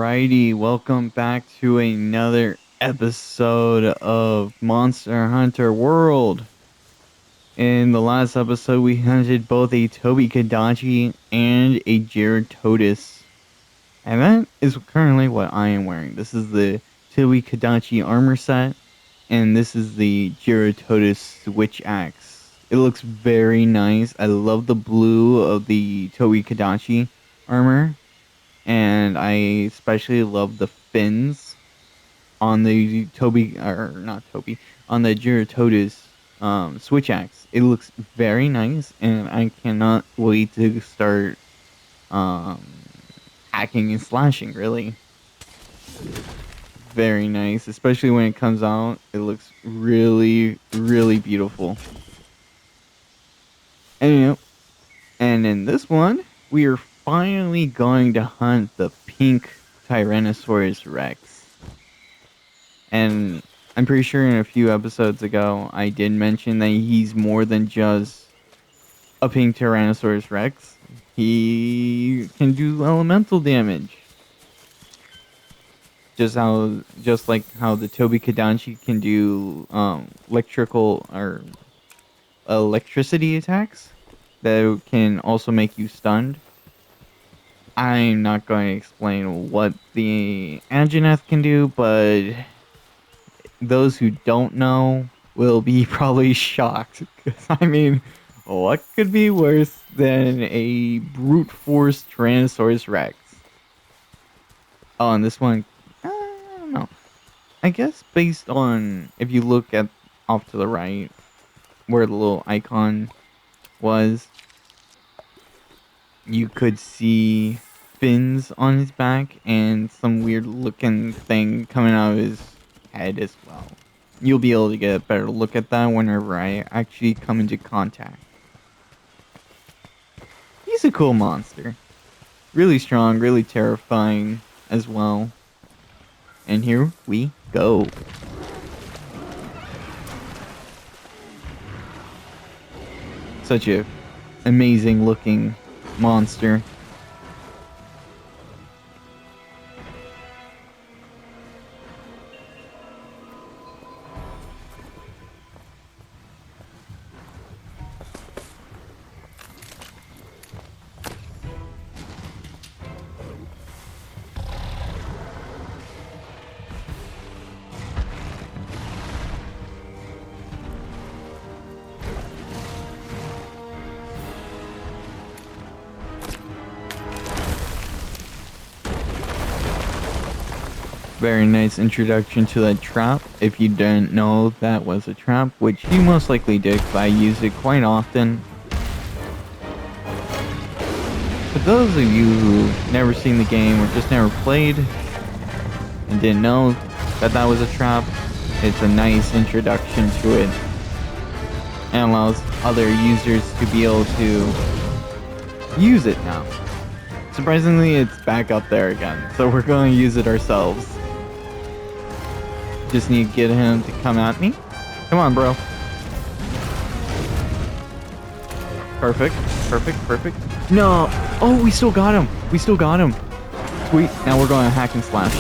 Alrighty, welcome back to another episode of Monster Hunter World. In the last episode, we hunted both a Toby Kadachi and a Gerototus. And that is currently what I am wearing. This is the Toby Kadachi armor set, and this is the Gerototus Switch Axe. It looks very nice. I love the blue of the Toby Kadachi armor. And I especially love the fins on the on the Girototus Switch Axe. It looks very nice, and I cannot wait to start um, hacking and slashing, really. Very nice, especially when it comes out. It looks really, really beautiful. And, and in this one, we are finally going to hunt the pink Tyrannosaurus Rex. And I'm pretty sure in a few episodes ago, I did mention that he's more than just a pink Tyrannosaurus Rex. He can do elemental damage. Just like how the Toby Kadachi can do electricity attacks that can also make you stunned. I'm not going to explain what the Anjanath can do, but those who don't know will be probably shocked. Because, I mean, what could be worse than a brute force Tyrannosaurus Rex? Oh, and this one, I don't know. I guess based on, if you look at off to the right, where the little icon was, you could see fins on his back and some weird looking thing coming out of his head as well. You'll be able to get a better look at that whenever I actually come into contact. He's a cool monster. Really strong, really terrifying as well. And here we go. Such a amazing looking monster. Very nice introduction to that trap. If you didn't know that was a trap, which you most likely did because I use it quite often. For those of you who've never seen the game or just never played and didn't know that that was a trap, it's a nice introduction to it and allows other users to be able to use it now. Surprisingly, it's back up there again, so we're going to use it ourselves. Just need to get him to come at me. Come on, bro. Perfect. Perfect. Perfect. No. Oh, we still got him. We still got him. Sweet. Now we're going to hack and slash.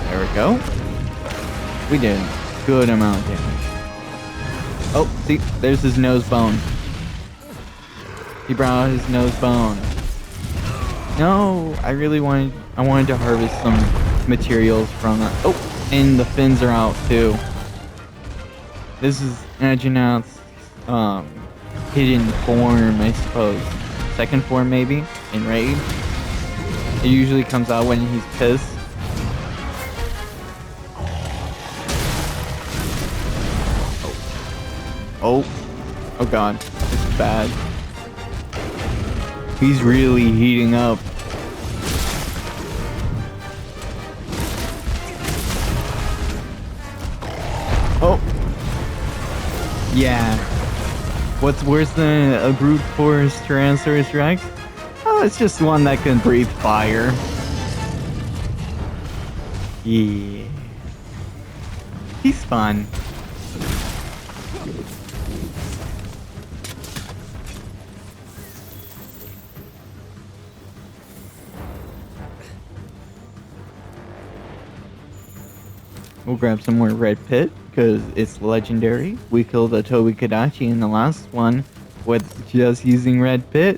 There we go. We did a good amount of damage. Oh, see, there's his nose bone. He brought out his nose bone. No, I wanted to harvest some materials from that. Oh, and the fins are out too. This is Anjanath's hidden form, I suppose. Second form maybe, in Raid. It usually comes out when he's pissed. Oh, oh god, this is bad. He's really heating up. Oh, yeah. What's worse than a brute force Tyrannosaurus Rex? Oh, it's just one that can breathe fire. Yeah. He's fun. We'll grab some more red pit, because it's legendary. We killed a Tobi-Kadachi in the last one with just using red pit.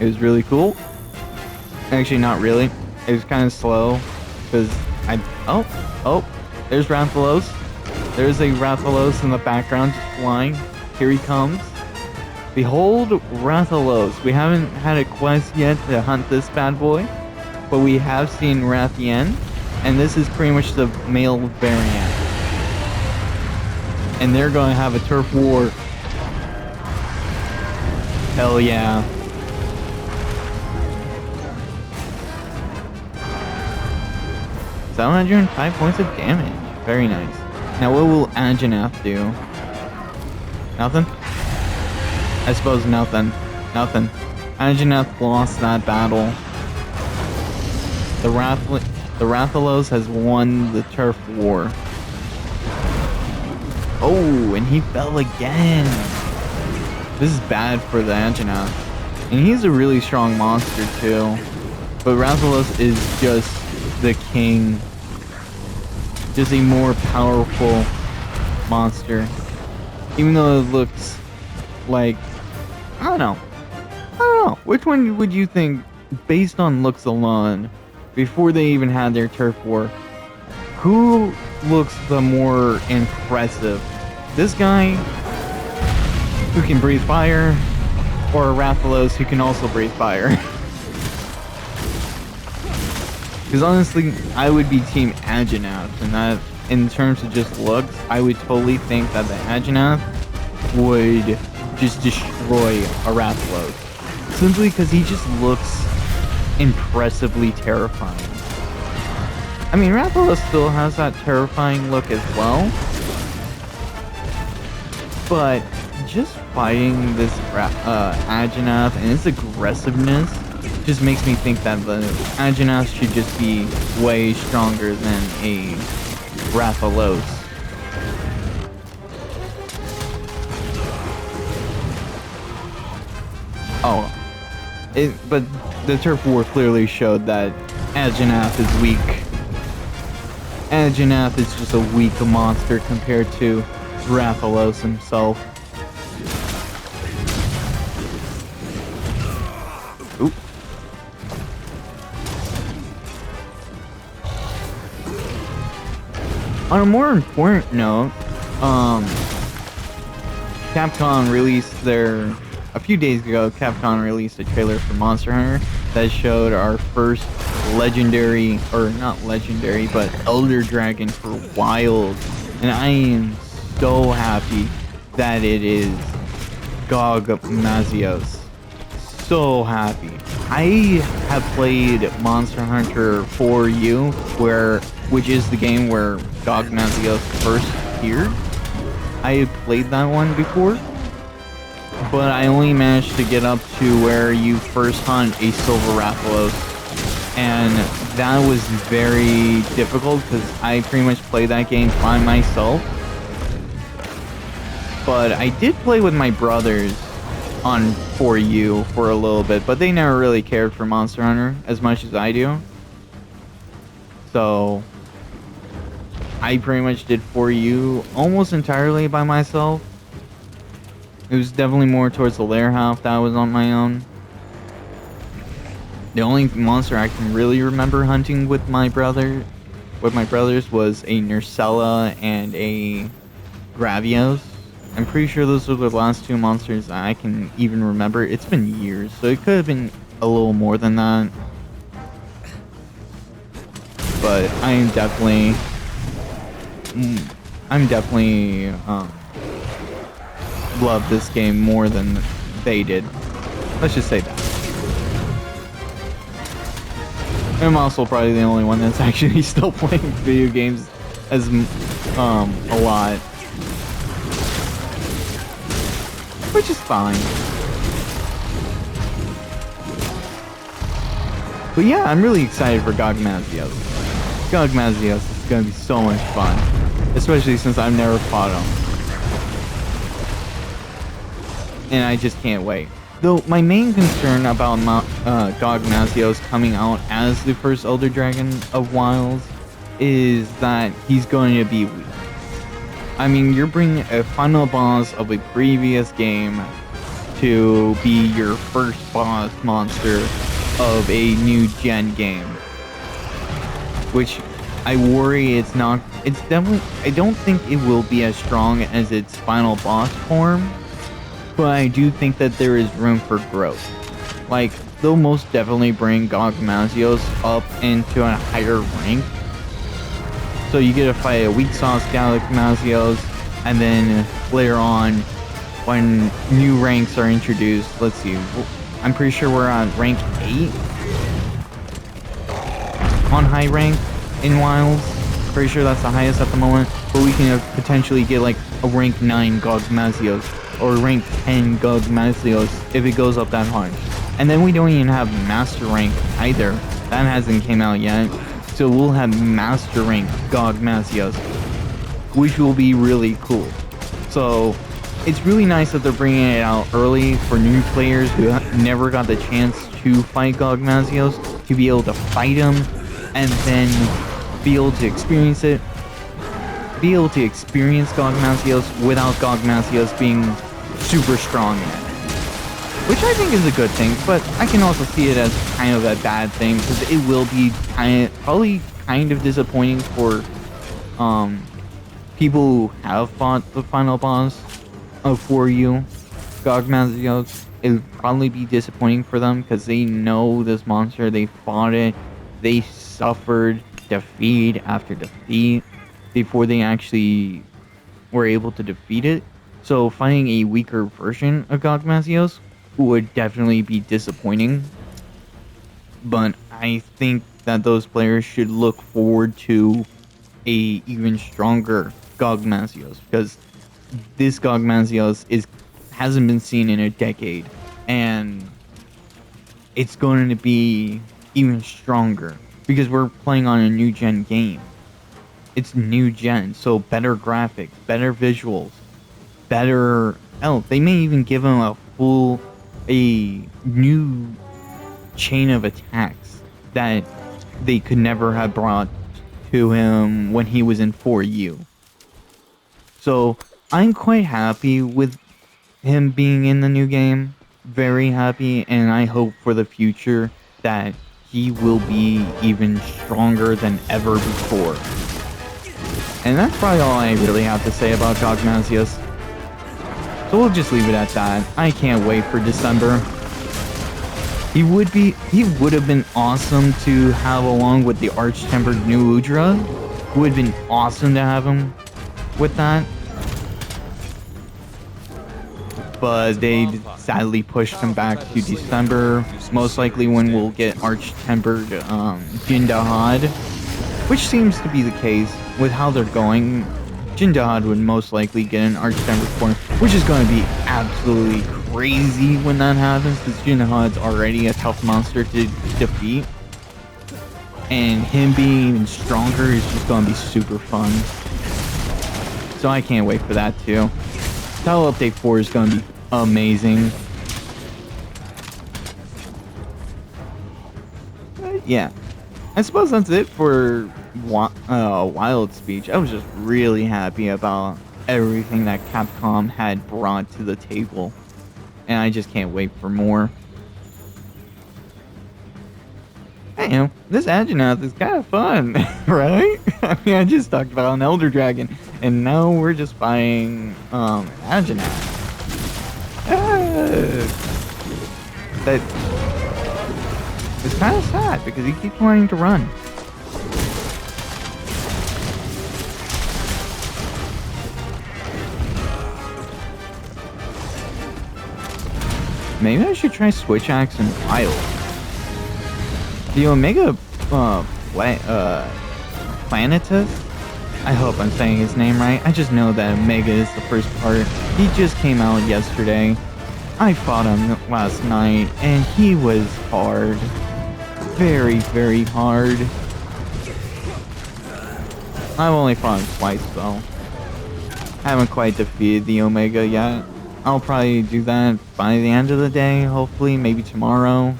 It was really cool. Actually, not really. It was kind of slow, because oh, there's Rathalos. There's a Rathalos in the background just flying. Here he comes. Behold Rathalos. We haven't had a quest yet to hunt this bad boy, but we have seen Rathien. And this is pretty much the male variant. And they're going to have a turf war. Hell yeah. $705 points of damage. Very nice. Now what will Anjanath do? Nothing? I suppose nothing. Nothing. Anjanath lost that battle. The Rathalos has won the turf war. Oh, and he fell again. This is bad for the Anjanath. And he's a really strong monster too. But Rathalos is just the king. Just a more powerful monster. Even though it looks like... I don't know. Which one would you think, based on looks alone, before they even had their turf war, who looks the more impressive? This guy who can breathe fire, or Rathalos who can also breathe fire? Because honestly, I would be team Anjanath, and that, in terms of just looks, I would totally think that the Anjanath would just destroy a Rathalos. Simply because he just looks impressively terrifying. I mean, Rathalos still has that terrifying look as well, but just fighting this Anjanath and his aggressiveness just makes me think that the Anjanath should just be way stronger than a Rathalos. Oh, but the turf war clearly showed that Anjanath is weak. Anjanath is just a weak monster compared to Rathalos himself. Oop. On a more important note, Capcom released a few days ago, Capcom released a trailer for Monster Hunter that showed our first legendary, or not legendary, but Elder Dragon for Wild. And I am so happy that it is Gog Mazios. So happy. I have played Monster Hunter 4U, which is the game where Gog Mazios first appeared. I had played that one before, but I only managed to get up to where you first hunt a Silver Rathalos, and that was very difficult because I pretty much played that game by myself. But I did play with my brothers on 4U for a little bit, but they never really cared for Monster Hunter as much as I do. So I pretty much did 4U almost entirely by myself. It was definitely more towards the lair half that I was on my own. The only monster I can really remember hunting with my brothers was a Nursella and a Gravios. I'm pretty sure those were the last two monsters that I can even remember. It's been years, so it could have been a little more than that. But I'm definitely love this game more than they did. Let's just say that. I'm also probably the only one that's actually still playing video games as a lot, which is fine. But yeah, I'm really excited for Gog Mazios. Gog Mazios is gonna be so much fun. especially since I've never fought him. And I just can't wait. Though my main concern about Gogmazios coming out as the first Elder Dragon of Wilds is that he's going to be weak. I mean, you're bringing a final boss of a previous game to be your first boss monster of a new gen game. Which I worry it's definitely, I don't think it will be as strong as its final boss form. But I do think that there is room for growth. Like, they'll most definitely bring Gogmazios up into a higher rank. So you get to fight a weak sauce Gogmazios, and then later on, when new ranks are introduced, let's see, I'm pretty sure we're on rank 8 on high rank in Wilds. Pretty sure that's the highest at the moment, but we can potentially get like a rank 9 Gogmazios. Or rank 10 Gogmazios if it goes up that hard. And then we don't even have Master Rank either. That hasn't came out yet. So we'll have Master Rank Gogmazios, which will be really cool. So it's really nice that they're bringing it out early for new players who never got the chance to fight Gogmazios, to be able to fight them and then be able to experience it. Be able to experience Gogmazios without Gogmazios being super strong yet. Which I think is a good thing, but I can also see it as kind of a bad thing, because it will be probably kind of disappointing for people who have fought the final boss for you, Gogmazios. It would probably be disappointing for them, because they know this monster, they fought it, they suffered defeat after defeat before they actually were able to defeat it. So finding a weaker version of Gogmazios would definitely be disappointing. But I think that those players should look forward to a even stronger Gogmazios, because this Gogmazios hasn't been seen in a decade, and it's going to be even stronger because we're playing on a new gen game. It's new gen, so better graphics, better visuals, better... Hell, they may even give him a new chain of attacks that they could never have brought to him when he was in 4U. So, I'm quite happy with him being in the new game. Very happy, and I hope for the future that he will be even stronger than ever before. And that's probably all I really have to say about Gogmazios. So we'll just leave it at that. I can't wait for December. He would have been awesome to have along with the Arch-Tempered New Udra. It would have been awesome to have him with that. But they sadly pushed him back to December. Most likely when we'll get Arch-Tempered Jindahad. Which seems to be the case with how they're going. Jindahad would most likely get an Arch-Tempered form, which is going to be absolutely crazy when that happens, because Jindahad's already a tough monster to defeat. And him being even stronger is just going to be super fun. So I can't wait for that too. Title Update 4 is going to be amazing. But yeah. I suppose that's it for Wild Speech. I was just really happy about everything that Capcom had brought to the table. And I just can't wait for more. Hey, you know, this Agenouth is kind of fun, right? I mean, I just talked about an Elder Dragon, and now we're just fighting Agenouth. That it's kind of sad because he keeps wanting to run. Maybe I should try Switch Axe and Wild. The Omega Planetus? I hope I'm saying his name right. I just know that Omega is the first part. He just came out yesterday. I fought him last night, and he was hard. Very, very hard. I've only fought him twice, though. Haven't quite defeated the Omega yet. I'll probably do that by the end of the day, hopefully, maybe tomorrow.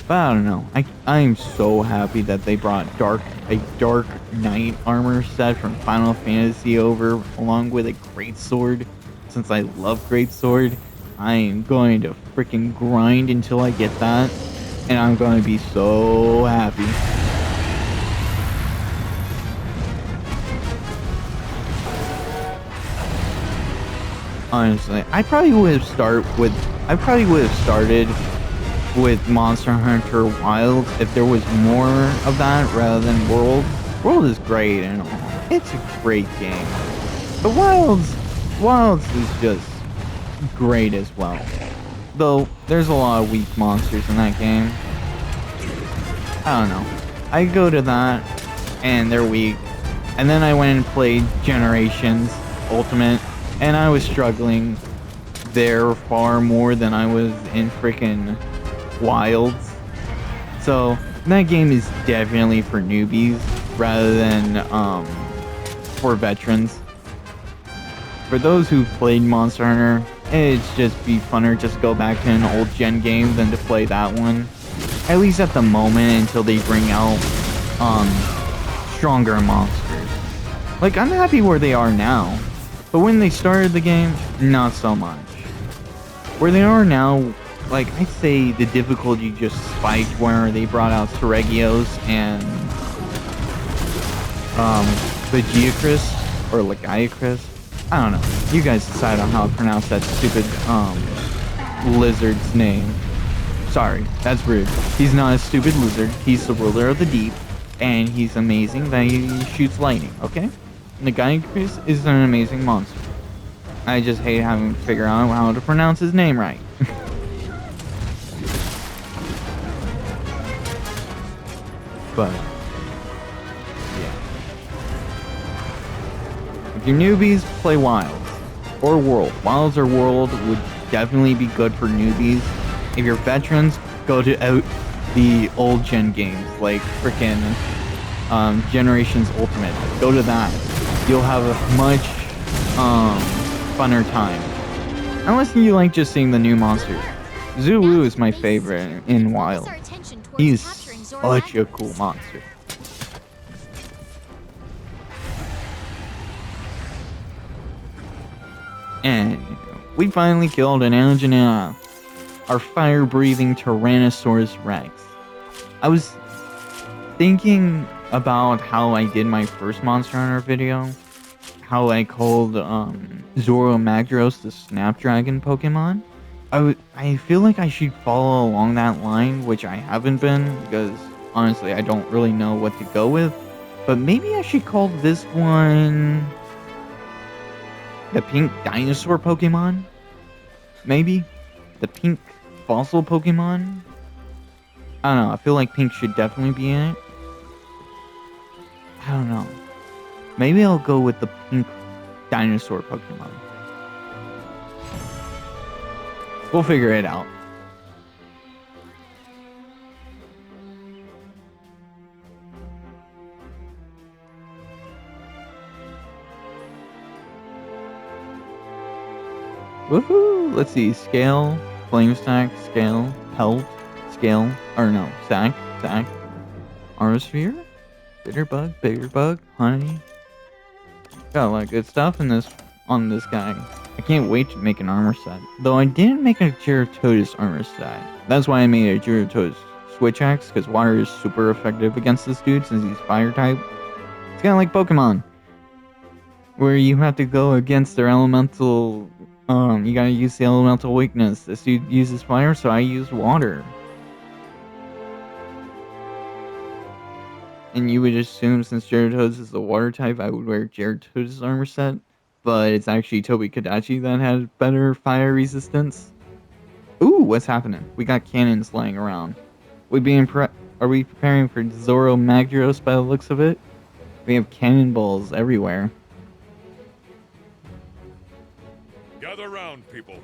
But I don't know. I am so happy that they brought a Dark Knight armor set from Final Fantasy over, along with a greatsword. Since I love greatsword, I am going to freaking grind until I get that, and I'm going to be so happy. Honestly, I probably would have started with Monster Hunter Wilds if there was more of that rather than World. World is great and all. It's a great game. But Wilds is just great as well. Though there's a lot of weak monsters in that game. I don't know. I go to that and they're weak. And then I went and played Generations Ultimate and I was struggling there far more than I was in freaking Wilds. So that game is definitely for newbies rather than for veterans. For those who've played Monster Hunter, it'd just be funner just to go back to an old gen game than to play that one. At least at the moment until they bring out stronger monsters. Like, I'm happy where they are now, but when they started the game, not so much. Where they are now, like, I'd say the difficulty just spiked where they brought out Seregios and Vagiacris or Lagiacris. I don't know. You guys decide on how to pronounce that stupid lizard's name. Sorry, that's rude. He's not a stupid lizard. He's the ruler of the deep, and he's amazing that he shoots lightning, okay? Lagiacris is an amazing monster. I just hate having to figure out how to pronounce his name right. But yeah. If you're newbies, play Wilds or World. Wilds or World would definitely be good for newbies. If you're veterans, go to the old gen games like frickin' Generations Ultimate. Go to that. You'll have a much funner time. Unless you like just seeing the new monsters. Zulu is my favorite in Wild. He's such a cool monster. And we finally killed an Angelina, our fire-breathing Tyrannosaurus Rex. I was thinking about how I did my first Monster Hunter video, how I called Zoro Magdaros the Snapdragon Pokemon. I feel like I should follow along that line, which I haven't been, because honestly I don't really know what to go with. But maybe I should call this one the Pink Dinosaur Pokemon? Maybe? The Pink Fossil Pokemon? I don't know, I feel like pink should definitely be in it. I don't know. Maybe I'll go with the Pink Dinosaur Pokemon. We'll figure it out. Woohoo! Let's see. Scale, Flame Stack, Scale, Pelt, Scale, or no, Sack, Armosphere, Bigger Bug, Honey. Got a lot of good stuff on this guy. I can't wait to make an armor set. Though I didn't make a Geratodus armor set. That's why I made a Geratodus Switch Axe, because water is super effective against this dude since he's fire type. It's kind of like Pokemon, where you have to go against their elemental. You gotta use the elemental weakness. This dude uses fire, so I use water. And you would assume since Geratodus is the water type, I would wear Geratodus armor set. But it's actually Tobi Kadachi that had better fire resistance. Ooh, what's happening? We got cannons lying around. Are we preparing for Zoro Magdaros by the looks of it? We have cannonballs everywhere. Gather round, people.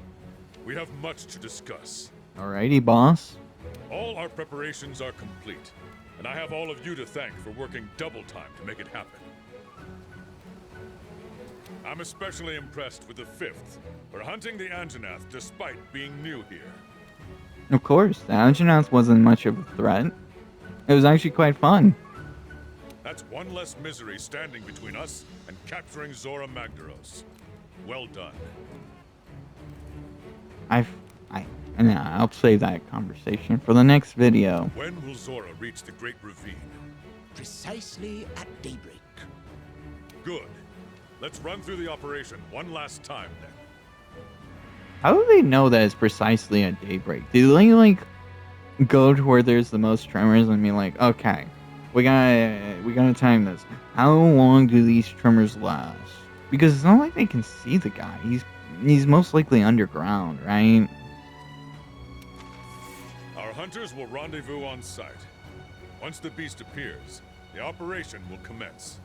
We have much to discuss. Alrighty, boss. All our preparations are complete. and I have all of you to thank for working double time to make it happen. I'm especially impressed with the 5th for hunting the Anjanath despite being new here. Of course, the Anjanath wasn't much of a threat. It was actually quite fun. That's one less misery standing between us and capturing Zora Magdaros. Well done. I'll save that conversation for the next video. When will Zora reach the Great Ravine? Precisely at daybreak. Good. Let's run through the operation one last time then. How do they know that it's precisely at daybreak? Do they like go to where there's the most tremors and be like, okay, we gotta time this. How long do these tremors last? Because it's not like they can see the guy. He's most likely underground, right? Our hunters will rendezvous on site. Once the beast appears, the operation will commence.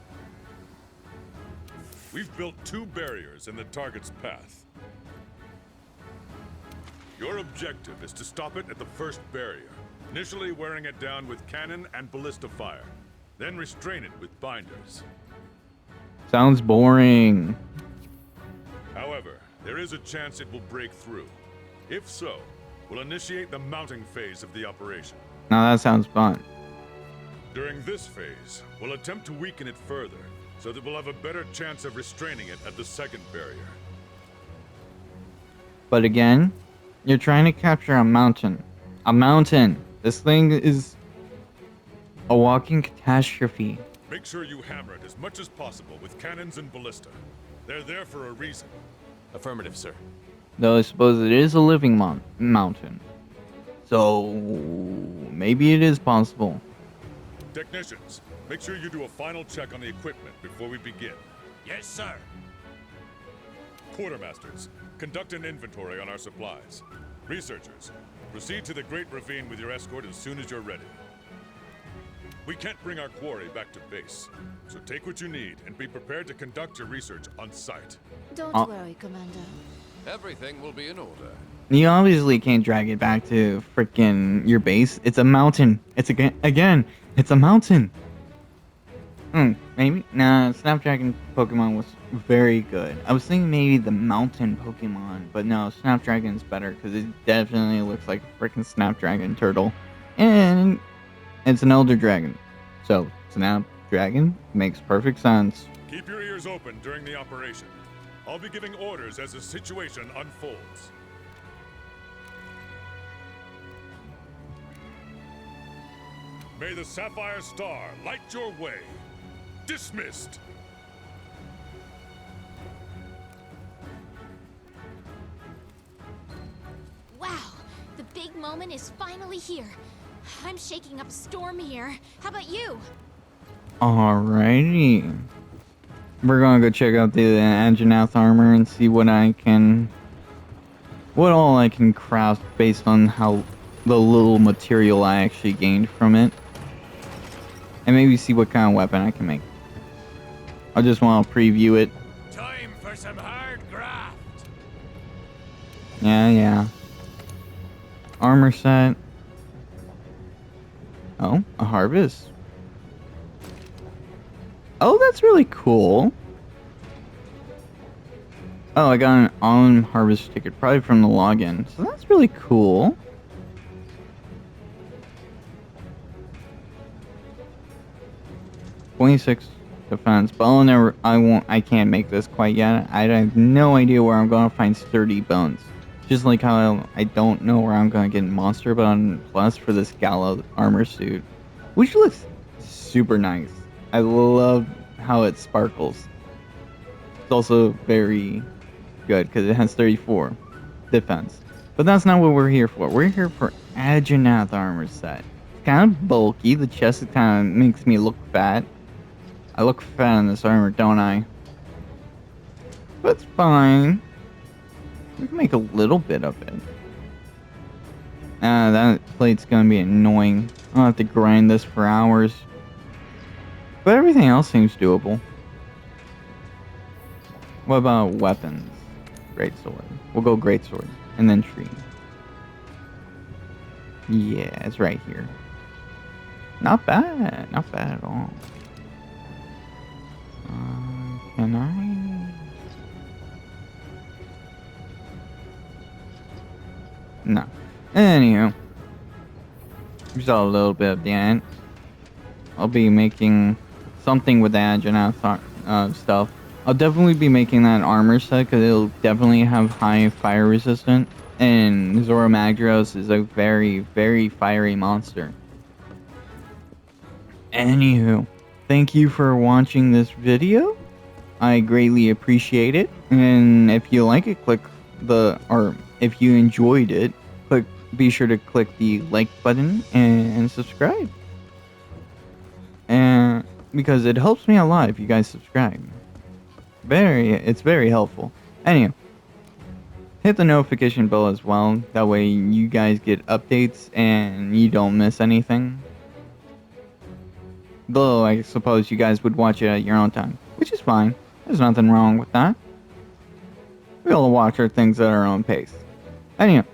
We've built 2 barriers in the target's path. Your objective is to stop it at the first barrier, initially wearing it down with cannon and ballista fire, then restrain it with binders. Sounds boring. However, there is a chance it will break through. If so, we'll initiate the mounting phase of the operation. Now that sounds fun. During this phase, we'll attempt to weaken it further, so that we'll have a better chance of restraining it at the second barrier. But again, you're trying to capture a mountain. A mountain! This thing is a walking catastrophe. Make sure you hammer it as much as possible with cannons and ballista. They're there for a reason. Affirmative, sir. Though I suppose it is a living mountain. So maybe it is possible. Technicians, make sure you do a final check on the equipment before we begin. Yes, sir. Quartermasters, conduct an inventory on our supplies. Researchers, proceed to the Great Ravine with your escort as soon as you're ready. We can't bring our quarry back to base, so take what you need and be prepared to conduct your research on site. Don't worry, Commander. Everything will be in order. You obviously can't drag it back to frickin' your base. It's a mountain. It's again, it's a mountain. Maybe? Nah, Snapdragon Pokemon was very good. I was thinking maybe the mountain Pokemon, but no, Snapdragon's better because it definitely looks like a frickin' Snapdragon turtle. And it's an Elder Dragon. So, Snapdragon makes perfect sense. Keep your ears open during the operation. I'll be giving orders as the situation unfolds. May the Sapphire Star light your way. Dismissed. Wow, the big moment is finally here. I'm shaking up a storm here. How about you? Alrighty. We're gonna go check out the Anjanath armor and see what all I can craft based on how the little material I actually gained from it. And maybe see what kind of weapon I can make. I just want to preview it. Time for some hard graft. Yeah. Armor set. Oh, a harvest. Oh, that's really cool. Oh, I got an on harvest ticket, probably from the login. So that's really cool. .26 defense, but I can't make this quite yet. I have no idea where I'm gonna find sturdy bones. Just like how I don't know where I'm gonna get Monster Bone Plus for this Gala armor suit, which looks super nice. I love how it sparkles. It's also very good because it has 34 defense. But that's not what we're here for. We're here for Anjanath armor set. It's kind of bulky. The chest kind of makes me look fat. I look fat in this armor, don't I? But it's fine. We can make a little bit of it. That plate's gonna be annoying. I'll have to grind this for hours. But everything else seems doable. What about weapons? Greatsword. We'll go greatsword. And then tree. Yeah, it's right here. Not bad. Not bad at all. Can I? No. Anywho. We saw a little bit of the ant. I'll be making something with the Anjanath stuff. I'll definitely be making that armor set because it'll definitely have high fire resistance. And Zoro Magdaros is a very, very fiery monster. Anywho, thank you for watching this video. I greatly appreciate it. And if you like it, if you enjoyed it, be sure to click the like button and subscribe. And because it helps me a lot if you guys subscribe. It's very helpful. Anyway, hit the notification bell as well. That way you guys get updates and you don't miss anything. Though I suppose you guys would watch it at your own time, which is fine. There's nothing wrong with that. We all watch our things at our own pace. Anyway,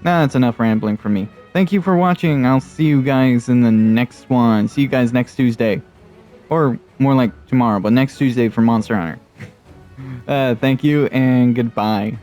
that's enough rambling from me. Thank you for watching. I'll see you guys in the next one. See you guys next Tuesday. Or more like tomorrow, but next Tuesday for Monster Hunter. Thank you and goodbye.